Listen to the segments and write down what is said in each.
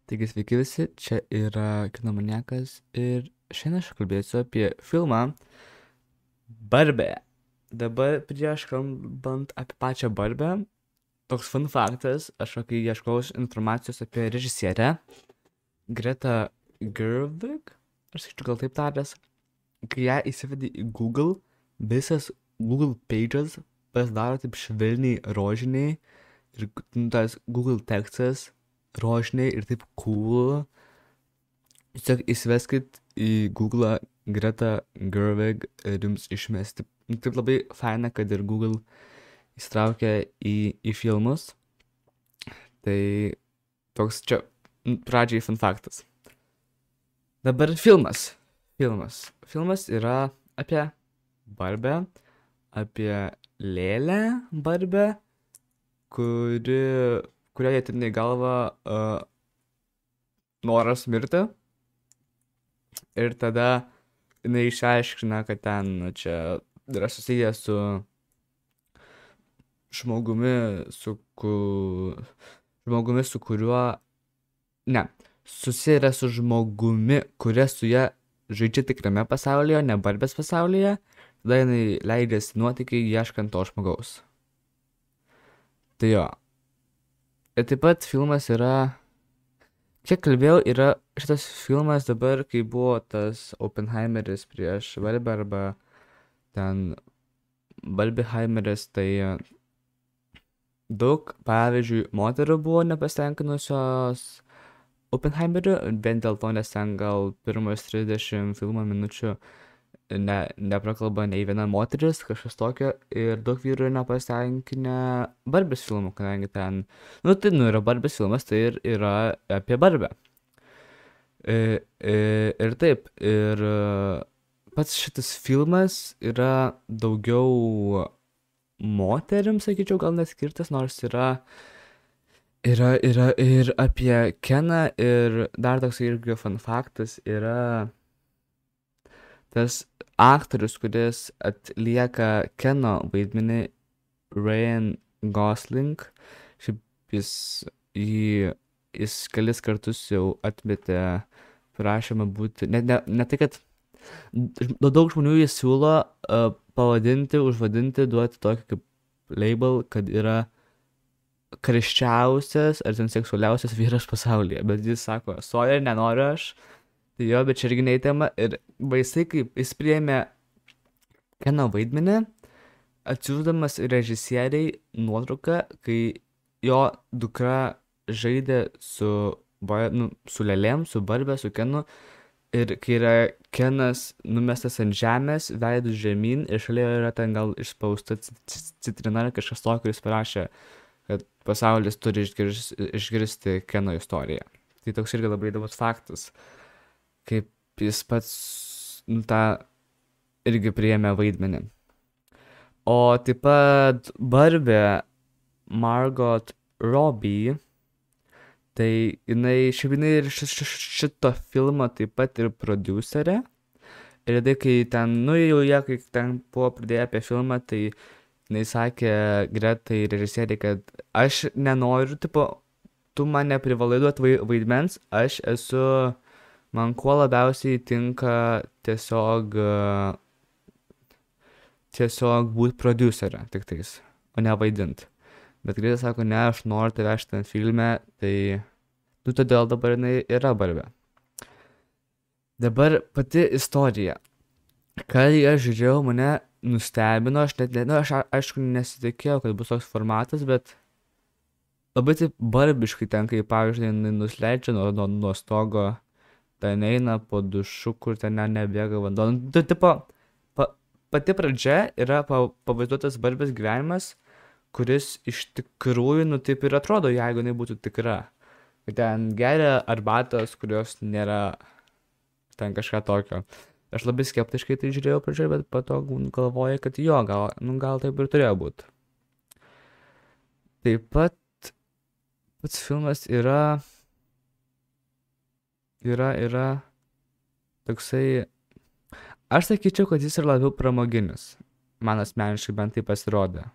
Taigi sveiki visi, čia yra Kinomaniakas ir šiandien aš kalbėsiu apie filmą Barbė. Dabar prieš kalbant apie pačią Barbę, toks fun faktas, aš kai ieškau informacijos apie režisierę, Greta Gerwig, aš sakyčiau gal taip tarės, kai ją įsivedė į Google, visas Google pages pasidaro taip švelniai rožiniai ir tas Google tekstas rožiniai ir taip cool. Tiesiog įsiveskit į Google Greta Gerwig ir jums išmes. Taip labai faina, kad ir Google įsitraukia į filmus. Tai toks čia pradžiai fun faktas. Dabar filmas. Filmas yra apie Barbę, apie lėlę Barbę, kurioje ateina į galvą noras mirti. Ir tada jinai išaiškina, kad ten čia yra susijęs su žmogumi, su kuriuo... Ne, susiję su žmogumi, kuria su ja žaidžia tikrame pasaulyje, ne Barbės pasaulyje. Tada jinai leidžiasi nuotykiai ieškant to žmogaus. Tai jo. Ir taip pat filmas yra... Kiek kalbėjau, yra šitas filmas dabar, kai buvo tas Oppenheimeris prieš Barbę arba ten Barbiheimeris, tai daug, pavyzdžiui, moterų buvo nepasitenkinusios Oppenheimeriu, vien dėl to, nes ten gal pirmas 30 filmo minučių neprakalba nei viena moteris, kažkas tokio, ir daug vyrų nepasitenkinę Barbės filmų, kadangi ten, yra Barbės filmas, tai ir yra apie Barbę. Ir taip, ir pats šitas filmas yra daugiau moterims, sakyčiau, gal neskirtas, nors yra ir apie Keną, ir dar toks irgi fun faktas yra tas aktorius, kuris atlieka Keno vaidmenį, Ryan Gosling. Šiaip jis kelis kartus jau atmetė prašymą būti, ne tai, kad daug žmonių jis siūlo užvadinti, duoti tokį kaip label, kad yra karščiausias ar ten seksualiausias vyras pasaulyje, bet jis sako, sorry, nenoriu aš. Tai jo, bet čia irgi ne į temą. Ir baisai, kaip jis priėmė Keno vaidmenį, atsiųsdamas režisieriai nuotrauką, kai jo dukra žaidė su lėlėm, su Barbė, su Kenu. Ir kai yra Kenas numestas ant žemės, veidų žemyn, ir šalia yra ten gal išspausta citrina ar kažkas to, kuris parašė, kad pasaulis turi išgirsti Keno istoriją. Tai toks irgi labai įdomus faktas, kaip jis pats tą irgi priėmė vaidmenį. O taip pat Barbė Margot Robbie, tai jinai ir šito filmo taip pat ir prodiuserė. Ir tai, kai ten, kai ten buvo pradėję apie filmą, tai jinai sakė Gretai režisieriai, kad aš nenoriu, tu man neprivalai duoti vaidmens, aš esu... Man kuo labiausiai tinka tiesiog būti prodiuserė, tik tais, o ne vaidint. Bet Greta sako, ne, aš noriu tave šitam filme, tai todėl dabar jinai yra Barbė. Dabar pati istorija. Kai aš žiūrėjau, mane nustebino, aš aišku nesitikėjau, kad bus toks formatas, bet labai taip barbiškai ten, kai pavyzdžiui, nusileidžia nuo stogo, ten eina po dušu, kur ten nebėga vanduo. Pati pradžia yra pavaizduotas Barbės gyvenimas, kuris iš tikrųjų, taip ir atrodo, jeigu jinai būtų tikra. Ten geria arbatos, kurios nėra ten kažką tokio. Aš labai skeptiškai tai žiūrėjau pradžioje, bet po to galvoju, kad jo, gal taip ir turėjo būti. Taip pat pats filmas yra toksai, aš sakyčiau, kad jis yra labiau pramoginis, man asmeniškai bent tai pasirodė.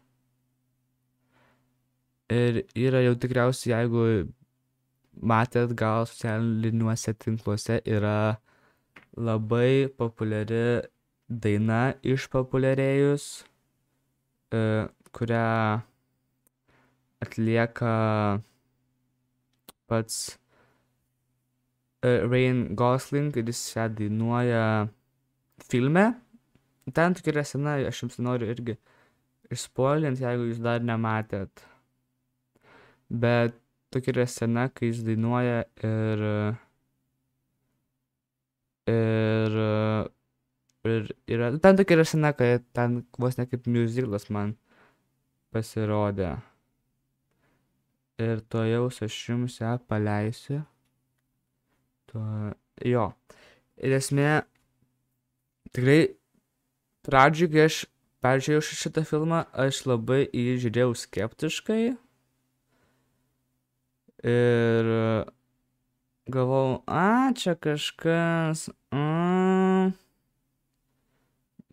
Ir yra jau tikriausiai, jeigu matėt gal socialiniuose tinkluose, yra labai populiari daina išpopuliarėjus, kurią atlieka pats Ryan Gosling ir jis ją dainuoja filme. Ten tokia yra scena, aš jums noriu irgi išspoilint, jeigu jūs dar nematėt. Bet tokia yra scena, kai jis dainuoja ir yra, ten tokia yra scena, kai ten vos ne kaip musiclas man pasirodė. Ir tuojaus aš jums ją paleisiu. Jo. Ir esmė, tikrai, pradžiui, kai aš peržiūrėjau šitą filmą, aš labai į jį žiūrėjau skeptiškai. Ir galvojau, čia kažkas,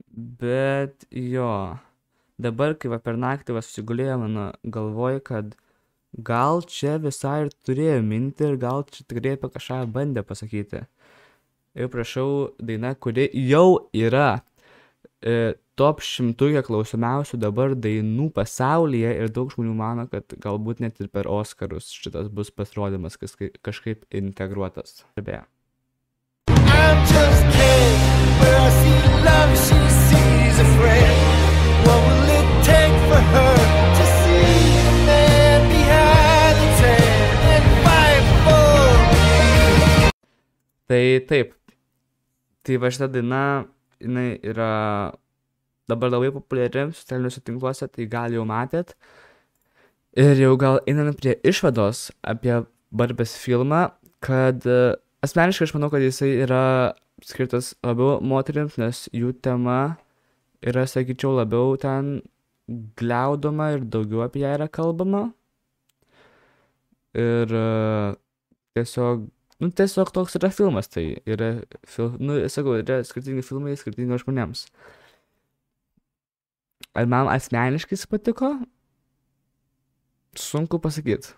bet jo. Dabar, kai per naktį susigulėjo mano galvoj, kad gal čia visai ir turėjo mintį ir gal čia tikrai apie kažką bandė pasakyti. Ir prašau, daina, kuri jau yra top 100 klausomiausių dabar dainų pasaulyje ir daug žmonių mano, kad galbūt net ir per Oskarus šitas bus pasirodymas kažkaip integruotas. Beje. I'm just kid, where I see love, she sees a friend. What will it take for her to see the man behind the tent and fight for me? Tai taip. Tai va šita daina, jinai yra dabar labai populiari socialiniuose tinkluose, tai gal jau matėt. Ir jau gal einame prie išvados apie Barbės filmą, kad asmeniškai aš manau, kad jisai yra skirtas labiau moterims, nes jų tema yra, sakyčiau, labiau ten gliaudoma ir daugiau apie ją yra kalbama. Ir tiesiog toks yra filmas, tai yra, sakau, yra skirtingi filmai skirtingos žmonėms. Ar man asmeniškai jis patiko? Sunku pasakyti.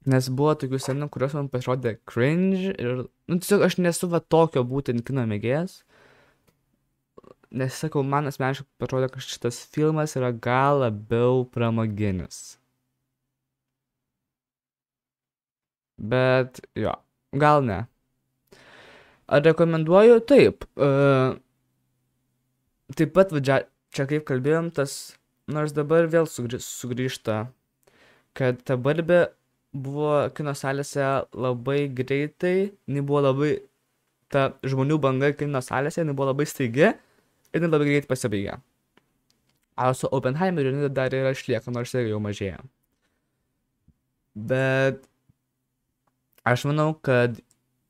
Nes buvo tokių scenų, kurios man pasirodė cringe ir, tiesiog aš nesu tokio būtent kino mėgėjas. Nes, sakau, man asmeniškai pasirodė, kad šitas filmas yra gal labiau pramoginis. Bet, jo, gal ne. Ar rekomenduoju? Taip. Taip pat, čia kaip kalbėjom, tas, nors dabar vėl sugrįžta, kad ta Barbė buvo kino salėse labai greitai, jinai buvo labai, ta žmonių banga kino salėse, jinai buvo labai staigi ir jinai labai greitai pasibaigė. O su Oppenheimeriu jinai dar yra išlieka, nors ir jau mažėja. Bet aš manau, kad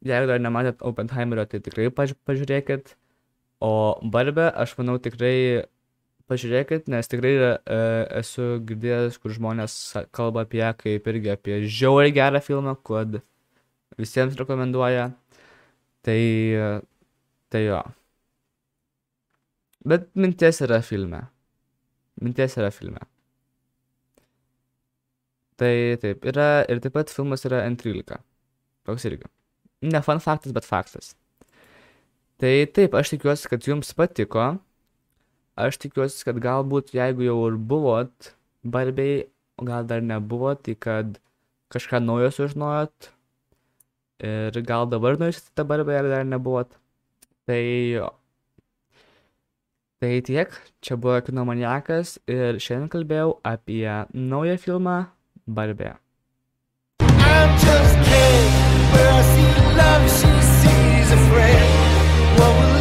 jeigu dar nematėt Oppenheimerio, tai tikrai pažiūrėkit. O Barbę, aš manau, tikrai pažiūrėkit, nes tikrai esu girdėjęs, kur žmonės kalba apie ją kaip irgi apie žiauriai gerą filmą, kad visiems rekomenduoja. Tai jo. Bet minties yra filme. Tai taip, yra ir taip pat filmas yra N13. Toks irgi. Ne fun faktas, bet faktas. Tai taip, aš tikiuosi, kad jums patiko. Aš tikiuosi, kad galbūt, jeigu jau ir buvot Barbėj, o gal dar nebuvot, tai kad kažką naujo sužinojot. Ir gal dabar norėsite tą Barbę, jeigu dar nebuvot. Tai jo. Tai tiek, čia buvo Kinomaniakas ir šiandien kalbėjau apie naują filmą Barbė. I'm just kid, where I see love, she sees a friend. What will